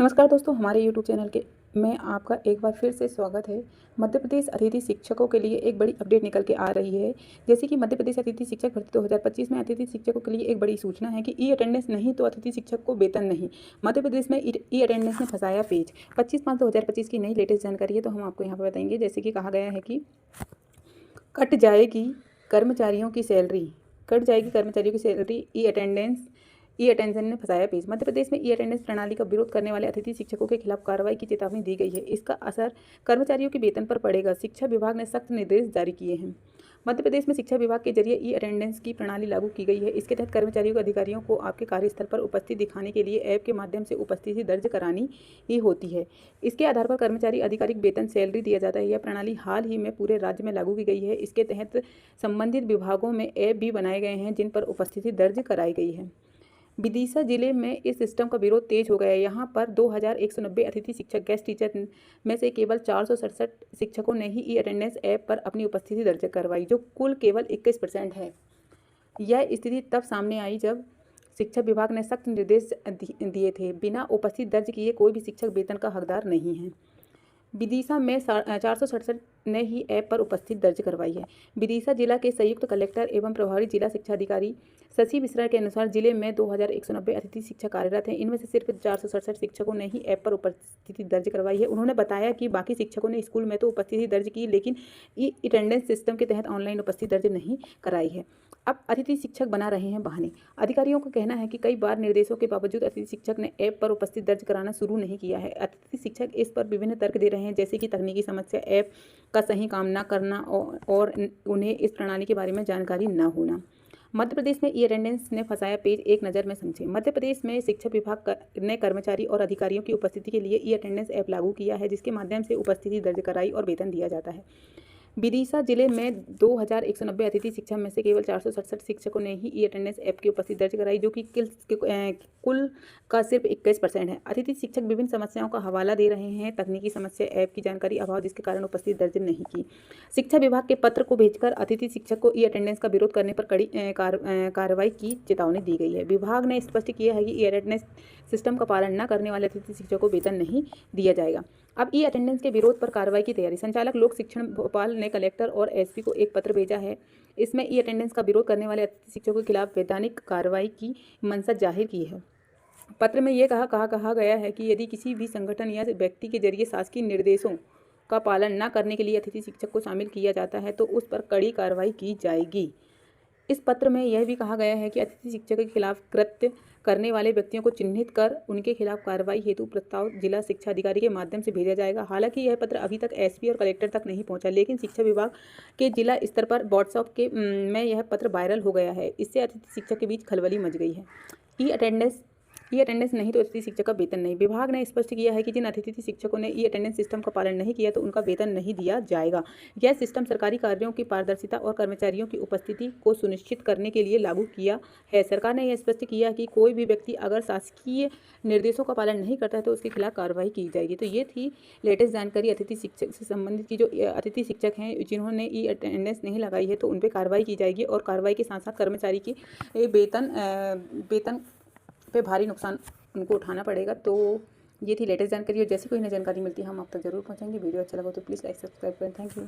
नमस्कार दोस्तों, हमारे YouTube चैनल के में आपका एक बार फिर से स्वागत है। मध्य प्रदेश अतिथि शिक्षकों के लिए एक बड़ी अपडेट निकल के आ रही है। जैसे कि मध्य प्रदेश अतिथि शिक्षक भर्ती 2025 में अतिथि शिक्षकों के लिए एक बड़ी सूचना है कि ई अटेंडेंस नहीं तो अतिथि शिक्षक को वेतन नहीं। मध्य प्रदेश में ई अटेंडेंस ने फंसाया पेच। 25/5/2025 की नई लेटेस्ट जानकारी है, तो हम आपको यहाँ पर बताएंगे। जैसे कि कहा गया है कि कट जाएगी कर्मचारियों की सैलरी, ई अटेंडेंस ने फंसाया पेच। मध्य प्रदेश में ई अटेंडेंस प्रणाली का विरोध करने वाले अतिथि शिक्षकों के खिलाफ कार्रवाई की चेतावनी दी गई है। इसका असर कर्मचारियों के वेतन पर पड़ेगा। शिक्षा विभाग ने सख्त निर्देश जारी किए हैं। मध्य प्रदेश में शिक्षा विभाग के जरिए ई अटेंडेंस की प्रणाली लागू की गई है। इसके तहत कर्मचारियों को अधिकारियों को आपके कार्यस्थल पर उपस्थित दिखाने के लिए ऐप के माध्यम से उपस्थिति दर्ज करानी ही होती है। इसके आधार पर कर्मचारी आधिकारिक वेतन सैलरी दिया जाता है। यह प्रणाली हाल ही में पूरे राज्य में लागू की गई है। इसके तहत संबंधित विभागों में ऐप भी बनाए गए हैं जिन पर उपस्थिति दर्ज कराई गई है। विदिशा जिले में इस सिस्टम का विरोध तेज हो गया है। यहाँ पर 2190 अतिथि शिक्षक गेस्ट टीचर में से केवल 467 शिक्षकों ने ही ई अटेंडेंस ऐप पर अपनी उपस्थिति दर्ज करवाई, जो कुल केवल 21% है। यह स्थिति तब सामने आई जब शिक्षा विभाग ने सख्त निर्देश दिए थे, बिना उपस्थिति दर्ज किए कोई भी शिक्षक वेतन का हकदार नहीं है। विदिशा में 467 ने ही ऐप पर उपस्थिति दर्ज करवाई है। विदिशा जिला के संयुक्त कलेक्टर एवं प्रभारी जिला शिक्षा अधिकारी शशि मिश्रा के अनुसार जिले में 2190 अतिथि शिक्षक कार्यरत हैं। इनमें से सिर्फ 467 शिक्षकों ने ही ऐप पर उपस्थिति दर्ज करवाई है। उन्होंने बताया कि बाकी शिक्षकों ने स्कूल में तो उपस्थिति दर्ज की, लेकिन ई अटेंडेंस सिस्टम के तहत ऑनलाइन उपस्थिति दर्ज नहीं कराई है। अब अतिथि शिक्षक बना रहे हैं बहाने। अधिकारियों का कहना है कि कई बार निर्देशों के बावजूद अतिथि शिक्षक ने ऐप पर उपस्थिति दर्ज कराना शुरू नहीं किया है। अतिथि शिक्षक इस पर विभिन्न तर्क दे रहे हैं, जैसे कि तकनीकी समस्या, ऐप का सही काम न करना और उन्हें इस प्रणाली के बारे में जानकारी न होना। मध्य प्रदेश में ई अटेंडेंस ने फंसाया पेज, एक नज़र में समझे। मध्य प्रदेश में शिक्षा विभाग ने कर्मचारी और अधिकारियों की उपस्थिति के लिए ई अटेंडेंस ऐप लागू किया है, जिसके माध्यम से उपस्थिति दर्ज कराई और वेतन दिया जाता है। विदिशा जिले में 2190 अतिथि शिक्षक में से केवल 467 शिक्षकों ने ही ई अटेंडेंस ऐप की उपस्थिति दर्ज कराई, जो कि कुल का सिर्फ 21% है। अतिथि शिक्षक विभिन्न समस्याओं का हवाला दे रहे हैं। तकनीकी समस्या, ऐप की जानकारी अभाव, जिसके कारण उपस्थिति दर्ज नहीं की। शिक्षा विभाग के पत्र को भेजकर अतिथि शिक्षक को ई अटेंडेंस का विरोध करने पर कड़ी कार्रवाई की चेतावनी दी गई है। विभाग ने स्पष्ट किया है कि ई अटेंडेंस सिस्टम का पालन न करने वाले अतिथि शिक्षकों को वेतन नहीं दिया जाएगा। अब ई अटेंडेंस के विरोध पर कार्रवाई की तैयारी। संचालक लोक शिक्षण भोपाल ने कलेक्टर और एसपी को एक पत्र भेजा है। इसमें ई अटेंडेंस का विरोध करने वाले अतिथि शिक्षकों के खिलाफ वैधानिक कार्रवाई की मंशा जाहिर की है। पत्र में यह कहा गया है कि यदि किसी भी संगठन या व्यक्ति के जरिए शासकीय निर्देशों का पालन न करने के लिए अतिथि शिक्षक को शामिल किया जाता है तो उस पर कड़ी कार्रवाई की जाएगी। इस पत्र में यह भी कहा गया है कि अतिथि शिक्षक के खिलाफ कृत्य करने वाले व्यक्तियों को चिन्हित कर उनके खिलाफ कार्रवाई हेतु प्रस्ताव जिला शिक्षा अधिकारी के माध्यम से भेजा जाएगा। हालांकि यह पत्र अभी तक एसपी और कलेक्टर तक नहीं पहुंचा, लेकिन शिक्षा विभाग के जिला स्तर पर व्हाट्सएप के में यह पत्र वायरल हो गया है। इससे अतिथि शिक्षक के बीच खलबली मच गई है। ई अटेंडेंस नहीं तो अतिथि शिक्षक का वेतन नहीं। विभाग ने स्पष्ट किया है कि जिन अतिथि शिक्षकों ने ई अटेंडेंस सिस्टम का पालन नहीं किया तो उनका वेतन नहीं दिया जाएगा। यह सिस्टम सरकारी कार्यों की पारदर्शिता और कर्मचारियों की उपस्थिति को सुनिश्चित करने के लिए लागू किया है। सरकार ने यह स्पष्ट किया कि कोई भी व्यक्ति अगर शासकीय निर्देशों का पालन नहीं करता है तो उसके खिलाफ कार्रवाई की जाएगी। तो ये थी लेटेस्ट जानकारी अतिथि शिक्षक से संबंधित की जो अतिथि शिक्षक हैं जिन्होंने ई अटेंडेंस नहीं लगाई है तो उन पर कार्रवाई की जाएगी और कार्रवाई के साथ साथ कर्मचारी की वेतन पे भारी नुकसान उनको उठाना पड़ेगा। तो ये थी लेटेस्ट जानकारी और जैसे कोई नई जानकारी मिलती है हम आप तक जरूर पहुंचाएंगे। वीडियो अच्छा लगा तो प्लीज़ लाइक सब्सक्राइब करें। Thank you.